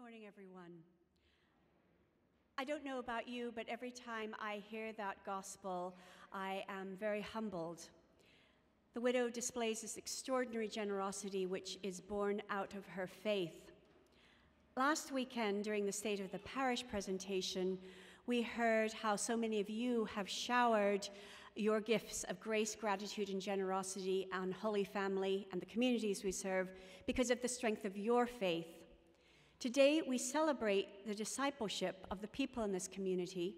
morning, everyone. I don't know about you, but every time I hear that gospel, I am very humbled. The widow displays this extraordinary generosity which is born out of her faith. Last weekend, during the State of the Parish presentation, we heard how so many of you have showered your gifts of grace, gratitude, and generosity on Holy Family and the communities we serve because of the strength of your faith. Today, we celebrate the discipleship of the people in this community,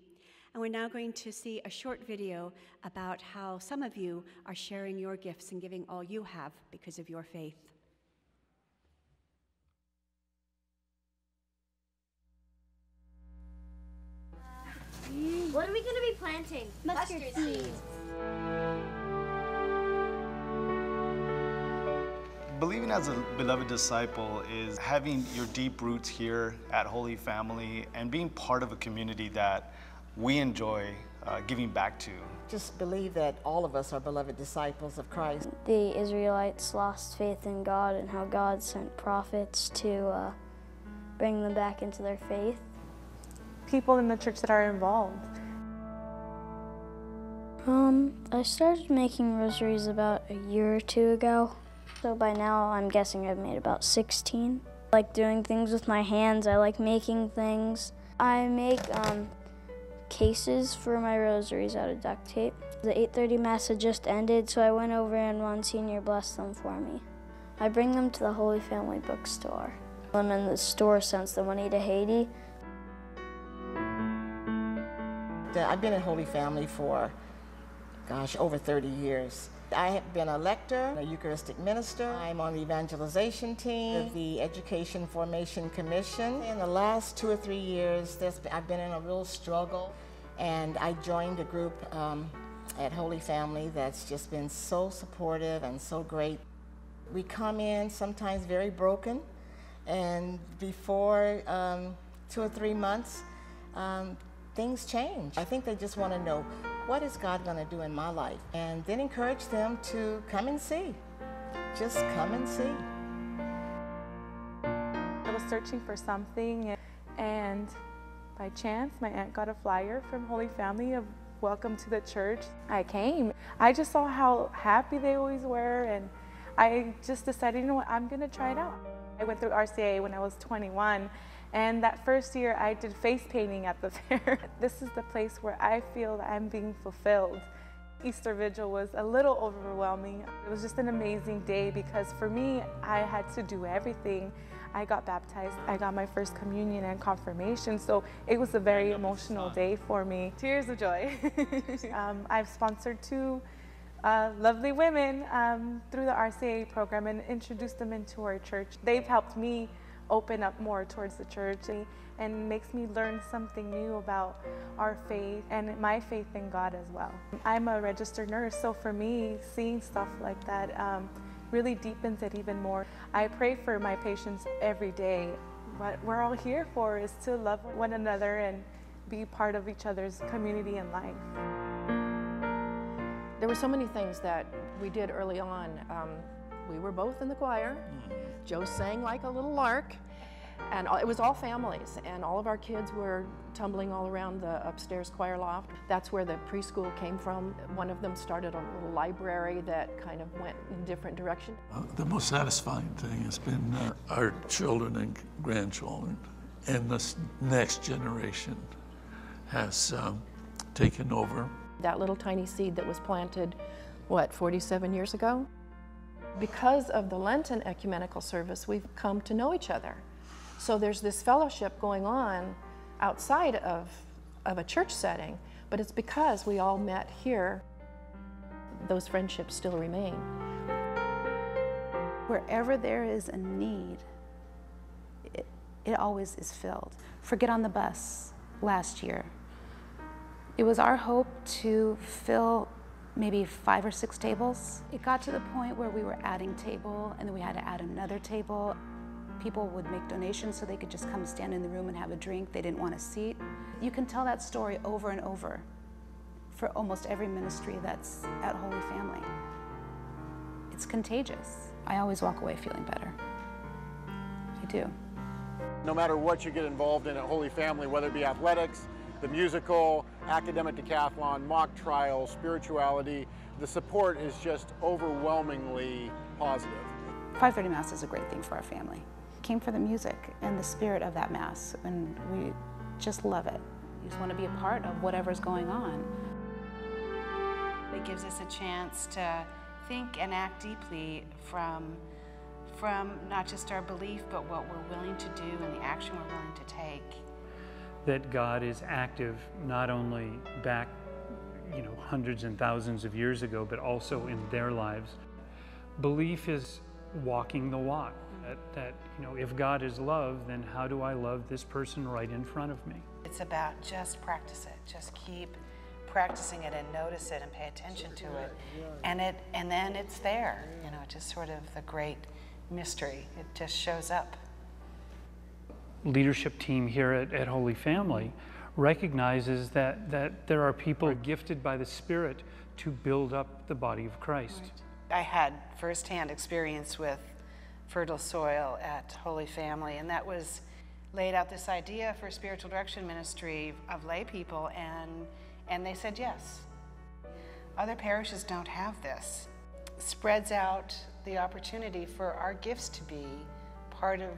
and we're now going to see a short video about how some of you are sharing your gifts and giving all you have because of your faith. What are we going to be planting? Mustard seeds. Believing as a beloved disciple is having your deep roots here at Holy Family and being part of a community that we enjoy giving back to. Just believe that all of us are beloved disciples of Christ. The Israelites lost faith in God and how God sent prophets to bring them back into their faith. People in the church that are involved. I started making rosaries about a year or two ago. So by now, I'm guessing I've made about 16. I like doing things with my hands. I like making things. I make cases for my rosaries out of duct tape. The 8:30 Mass had just ended, so I went over and Monsignor blessed them for me. I bring them to the Holy Family bookstore. And then the store sends the money to Haiti. I've been at Holy Family for, over 30 years. I have been a lector, a Eucharistic minister. I'm on the evangelization team of the Education Formation Commission. In the last 2 or 3 years, I've been in a real struggle, and I joined a group at Holy Family that's just been so supportive and so great. We come in sometimes very broken, and before 2 or 3 months, things change. I think they just want to know, what is God going to do in my life? And then encourage them to come and see. Just come and see. I was searching for something, and by chance, my aunt got a flyer from Holy Family of welcome to the church. I came. I just saw how happy they always were, and I just decided, you know what, I'm going to try it out. I went through RCA when I was 21. And that first year, I did face painting at the fair. This is the place where I feel that I'm being fulfilled. Easter Vigil was a little overwhelming. It was just an amazing day because for me, I had to do everything. I got baptized, I got my first communion and confirmation, so it was a very emotional day for me. Tears of joy. I've sponsored 2 lovely women through the RCA program and introduced them into our church. They've helped me open up more towards the church and makes me learn something new about our faith and my faith in God as well. I'm a registered nurse, so for me, seeing stuff like that really deepens it even more. I pray for my patients every day. What we're all here for is to love one another and be part of each other's community and life. There were so many things that we did early on. We were both in the choir. Joe sang like a little lark, and it was all families, and all of our kids were tumbling all around the upstairs choir loft. That's where the preschool came from. One of them started a little library that kind of went in different directions. The most satisfying thing has been our children and grandchildren, and this next generation has taken over. That little tiny seed that was planted, 47 years ago? Because of the Lenten ecumenical service, we've come to know each other. So there's this fellowship going on outside of a church setting, but it's because we all met here. Those friendships still remain. Wherever there is a need, it always is filled. For Get on the Bus last year, it was our hope to fill maybe 5 or 6 tables. It got to the point where we were adding table, and then we had to add another table. People would make donations so they could just come stand in the room and have a drink. They didn't want a seat. You can tell that story over and over for almost every ministry that's at Holy Family. It's contagious. I always walk away feeling better. I do. No matter what you get involved in at Holy Family, whether it be athletics, the musical, academic decathlon, mock trial, spirituality, the support is just overwhelmingly positive. 5:30 Mass is a great thing for our family. Came for the music and the spirit of that Mass, and we just love it. We just want to be a part of whatever's going on. It gives us a chance to think and act deeply from not just our belief, but what we're willing to do and the action we're willing to take. That God is active not only back, hundreds and thousands of years ago, but also in their lives. Belief is walking the walk. That if God is love, then how do I love this person right in front of me? It's about just practice it. Just keep practicing it and notice it and pay attention to it. And then it's there. Just sort of the great mystery. It just shows up. Leadership team here at Holy Family recognizes that there are people who are gifted by the Spirit to build up the body of Christ. Right. I had firsthand experience with fertile soil at Holy Family, and that was laid out this idea for spiritual direction ministry of lay people, and they said yes. Other parishes don't have this. Spreads out the opportunity for our gifts to be part of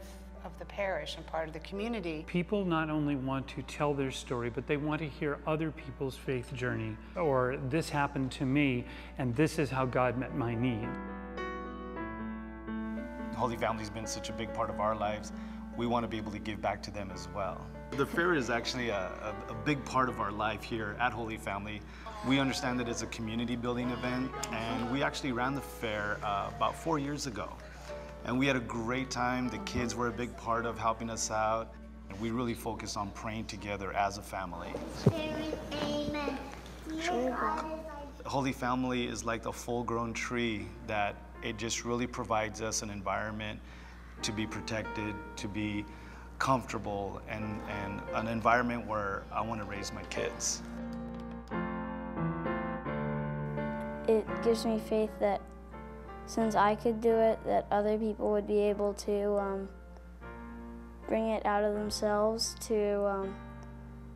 the parish and part of the community. People not only want to tell their story, but they want to hear other people's faith journey, or this happened to me, and this is how God met my need. Holy Family's been such a big part of our lives. We want to be able to give back to them as well. The fair is actually a big part of our life here at Holy Family. We understand that it's a community building event, and we actually ran the fair about 4 years ago. And we had a great time. The kids were a big part of helping us out. And we really focused on praying together as a family. Amen. Holy Family is like a full-grown tree that it just really provides us an environment to be protected, to be comfortable, and an environment where I want to raise my kids. It gives me faith that since I could do it, that other people would be able to bring it out of themselves to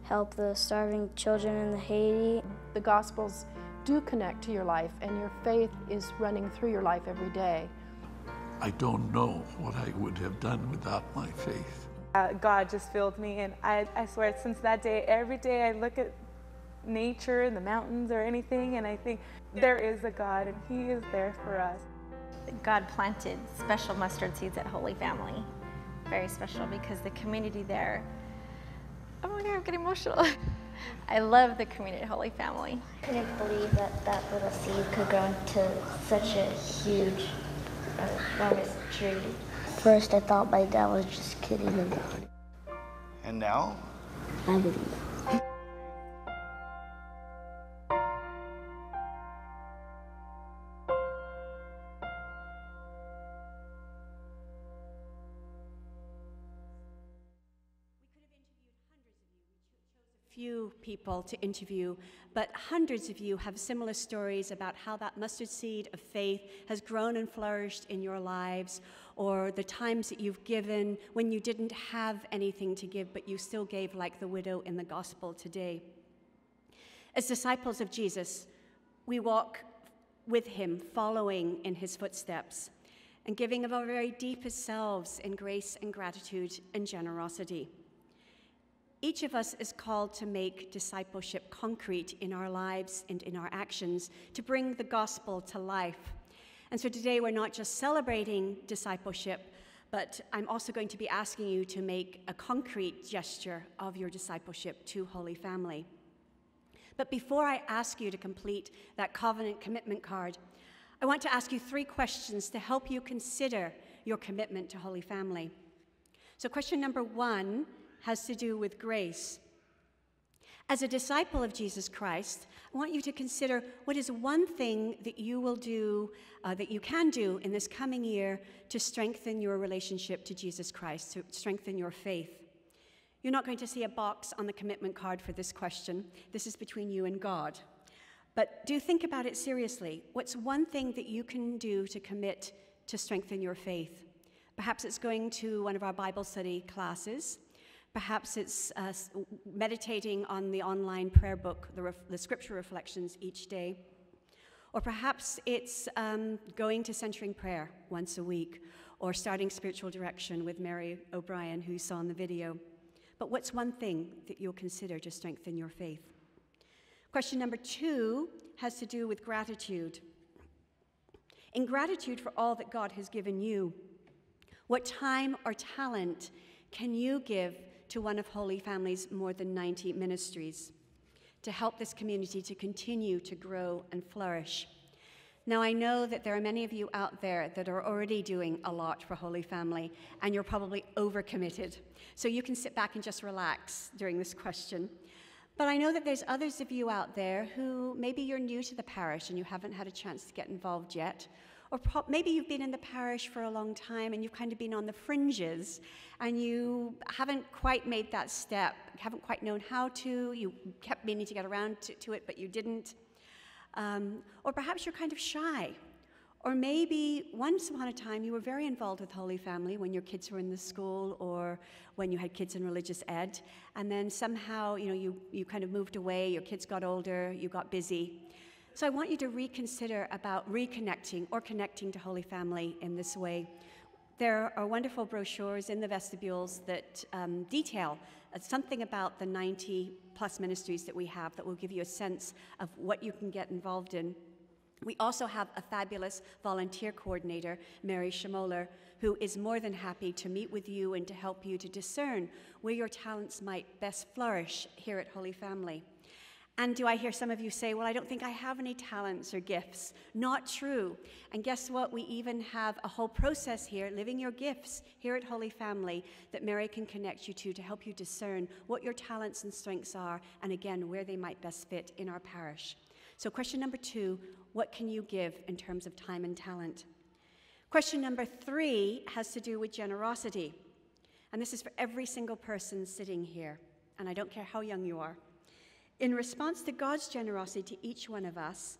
help the starving children in Haiti. The Gospels do connect to your life, and your faith is running through your life every day. I don't know what I would have done without my faith. God just filled me, and I swear since that day, every day I look at nature and the mountains or anything, and I think there is a God, and He is there for us. God planted special mustard seeds at Holy Family. Very special because the community there, oh my God, I'm getting emotional. I love the community at Holy Family. I couldn't believe that little seed could grow into such a huge, enormous tree. First I thought my dad was just kidding about it. And now? I believe. Few people to interview, but hundreds of you have similar stories about how that mustard seed of faith has grown and flourished in your lives, or the times that you've given when you didn't have anything to give, but you still gave, like the widow in the gospel today. As disciples of Jesus, we walk with him, following in his footsteps, and giving of our very deepest selves in grace and gratitude and generosity. Each of us is called to make discipleship concrete in our lives and in our actions, to bring the gospel to life. And so today we're not just celebrating discipleship, but I'm also going to be asking you to make a concrete gesture of your discipleship to Holy Family. But before I ask you to complete that covenant commitment card, I want to ask you 3 questions to help you consider your commitment to Holy Family. So question number 1 has to do with grace. As a disciple of Jesus Christ, I want you to consider what is one thing that you will do, that you can do in this coming year to strengthen your relationship to Jesus Christ, to strengthen your faith. You're not going to see a box on the commitment card for this question. This is between you and God. But do think about it seriously. What's one thing that you can do to commit to strengthen your faith? Perhaps it's going to one of our Bible study classes. Perhaps it's meditating on the online prayer book, the scripture reflections each day. Or perhaps it's going to centering prayer once a week, or starting spiritual direction with Mary O'Brien, who you saw in the video. But what's one thing that you'll consider to strengthen your faith? Question number 2 has to do with gratitude. In gratitude for all that God has given you, what time or talent can you give to one of Holy Family's more than 90 ministries to help this community to continue to grow and flourish? Now, I know that there are many of you out there that are already doing a lot for Holy Family, and you're probably overcommitted. So you can sit back and just relax during this question. But I know that there's others of you out there who maybe you're new to the parish and you haven't had a chance to get involved yet. Or maybe you've been in the parish for a long time and you've kind of been on the fringes and you haven't quite made that step, you haven't quite known how to, you kept meaning to get around to it, but you didn't. Or perhaps you're kind of shy. Or maybe once upon a time you were very involved with Holy Family when your kids were in the school or when you had kids in religious ed, and then somehow you kind of moved away, your kids got older, you got busy. So I want you to reconsider about reconnecting or connecting to Holy Family in this way. There are wonderful brochures in the vestibules that detail something about the 90-plus ministries that we have that will give you a sense of what you can get involved in. We also have a fabulous volunteer coordinator, Mary Schmoller, who is more than happy to meet with you and to help you to discern where your talents might best flourish here at Holy Family. And do I hear some of you say, well, I don't think I have any talents or gifts? Not true. And guess what? We even have a whole process here, Living Your Gifts, here at Holy Family, that Mary can connect you to help you discern what your talents and strengths are, and again, where they might best fit in our parish. So question number 2, what can you give in terms of time and talent? Question number 3 has to do with generosity. And this is for every single person sitting here, and I don't care how young you are. In response to God's generosity to each one of us,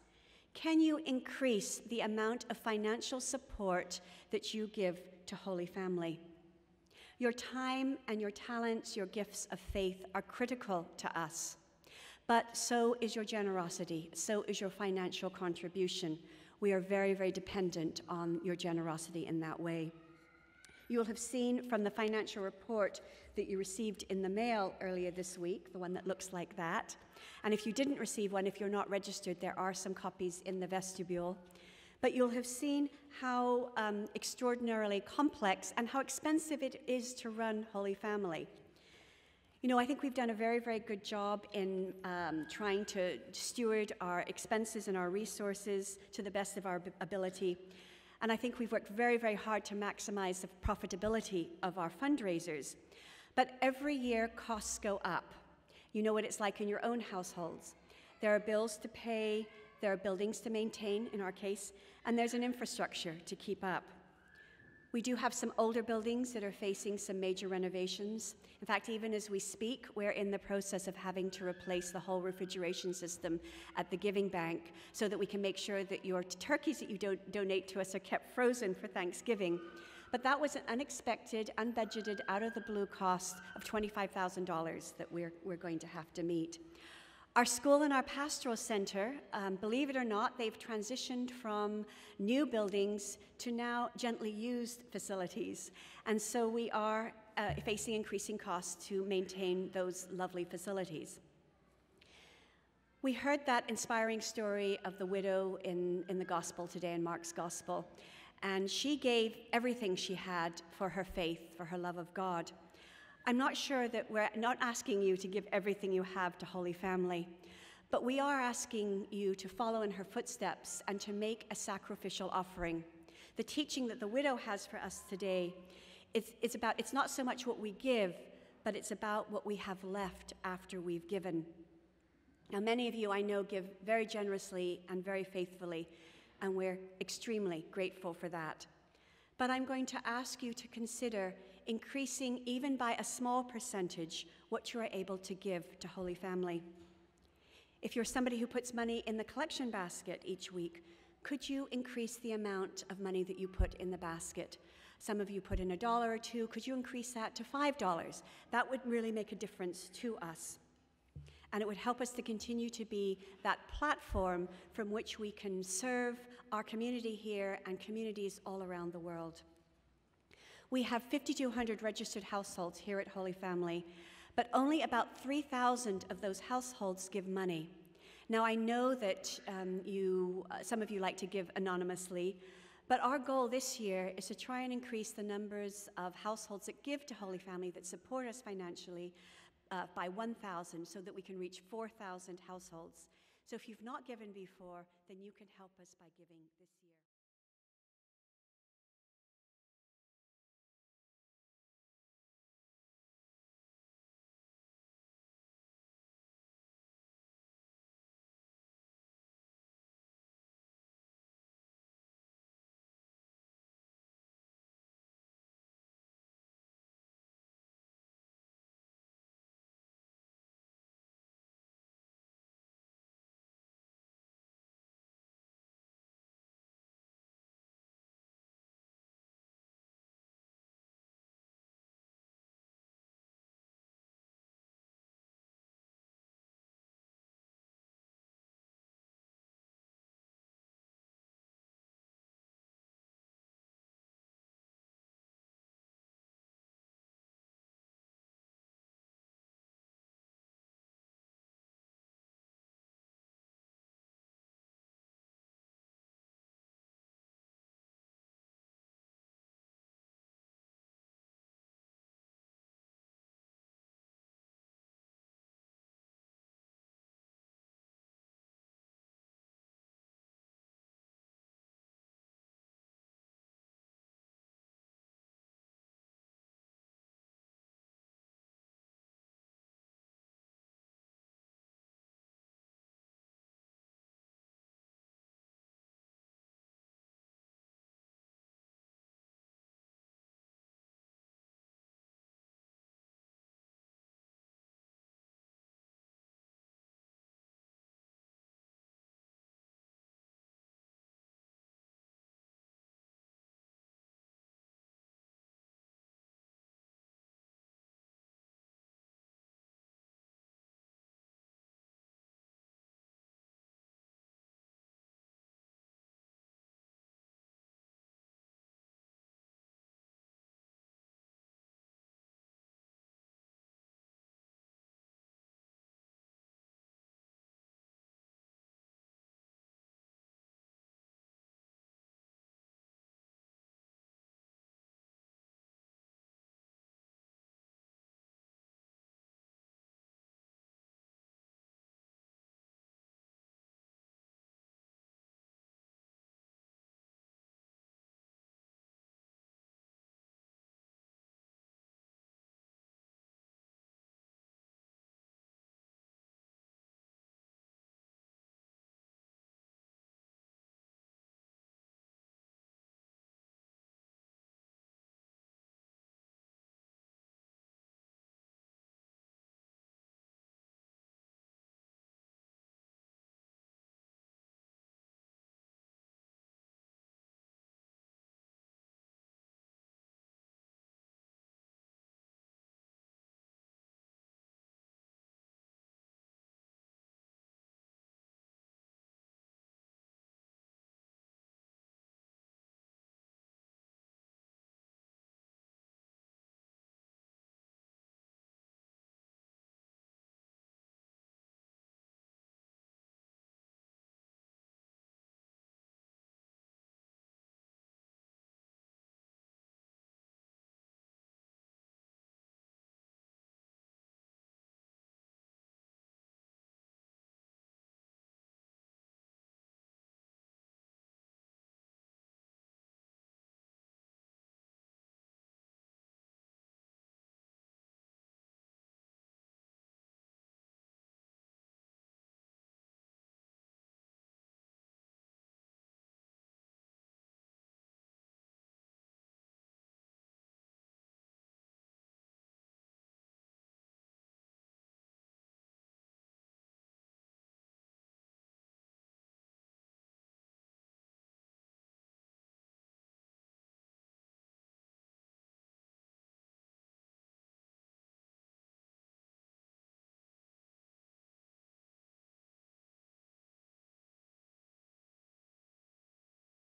can you increase the amount of financial support that you give to Holy Family? Your time and your talents, your gifts of faith are critical to us, but so is your generosity, so is your financial contribution. We are very, very dependent on your generosity in that way. You'll have seen from the financial report that you received in the mail earlier this week, the one that looks like that. And if you didn't receive one, if you're not registered, there are some copies in the vestibule. But you'll have seen how extraordinarily complex and how expensive it is to run Holy Family. You know, I think we've done a very, very good job in trying to steward our expenses and our resources to the best of our ability. And I think we've worked very, very hard to maximize the profitability of our fundraisers. But every year, costs go up. You know what it's like in your own households. There are bills to pay, there are buildings to maintain, in our case, and there's an infrastructure to keep up. We do have some older buildings that are facing some major renovations. In fact, even as we speak, we're in the process of having to replace the whole refrigeration system at the Giving Bank so that we can make sure that your turkeys that you donate to us are kept frozen for Thanksgiving. But that was an unexpected, unbudgeted, out-of-the-blue cost of $25,000 that we're going to have to meet. Our school and our pastoral center, believe it or not, they've transitioned from new buildings to now gently used facilities. And so we are facing increasing costs to maintain those lovely facilities. We heard that inspiring story of the widow in the gospel today, in Mark's gospel. And she gave everything she had for her faith, for her love of God. I'm not sure that we're not asking you to give everything you have to Holy Family, but we are asking you to follow in her footsteps and to make a sacrificial offering. The teaching that the widow has for us today, it's not so much what we give, but it's about what we have left after we've given. Now, many of you I know give very generously and very faithfully, and we're extremely grateful for that. But I'm going to ask you to consider increasing, even by a small percentage, what you are able to give to Holy Family. If you're somebody who puts money in the collection basket each week, could you increase the amount of money that you put in the basket? Some of you put in $1 or $2. Could you increase that to $5? That would really make a difference to us. And it would help us to continue to be that platform from which we can serve our community here and communities all around the world. We have 5,200 registered households here at Holy Family, but only about 3,000 of those households give money. Now, I know that some of you like to give anonymously, but our goal this year is to try and increase the numbers of households that give to Holy Family, that support us financially, by 1,000, so that we can reach 4,000 households. So if you've not given before, then you can help us by giving this